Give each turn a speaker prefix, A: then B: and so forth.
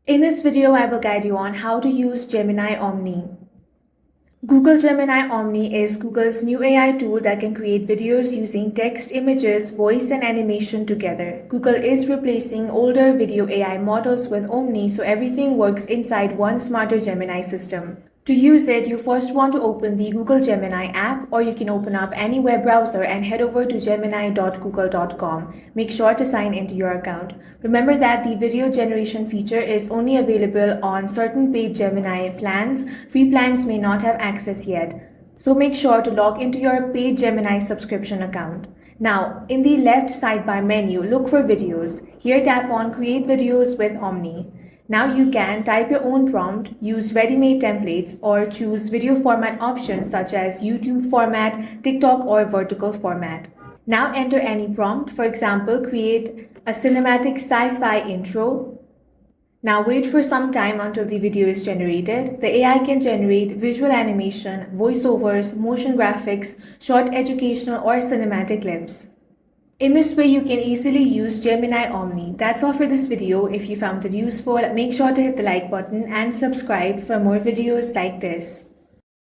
A: In this video, I will guide you on how to use Gemini Omni. Google Gemini Omni is Google's new AI tool that can create videos using text, images, voice, and animation together. Google is replacing older video AI models with Omni so everything works inside one smarter Gemini system. To use it, you first want to open the Google Gemini app, or you can open up any web browser and head over to gemini.google.com. Make sure to sign into your account. Remember that the video generation feature is only available on certain paid Gemini plans. Free plans may not have access yet. So make sure to log into your paid Gemini subscription account. Now, in the left sidebar menu, look for videos. Here tap on Create Videos with Omni. Now you can type your own prompt, use ready-made templates, or choose video format options such as YouTube format, TikTok, or vertical format. Now enter any prompt, for example, create a cinematic sci-fi intro. Now wait for some time until the video is generated. The AI can generate visual animation, voiceovers, motion graphics, short educational or cinematic clips. In this way, you can easily use Gemini Omni. That's all for this video. If you found it useful, make sure to hit the like button and subscribe for more videos like this.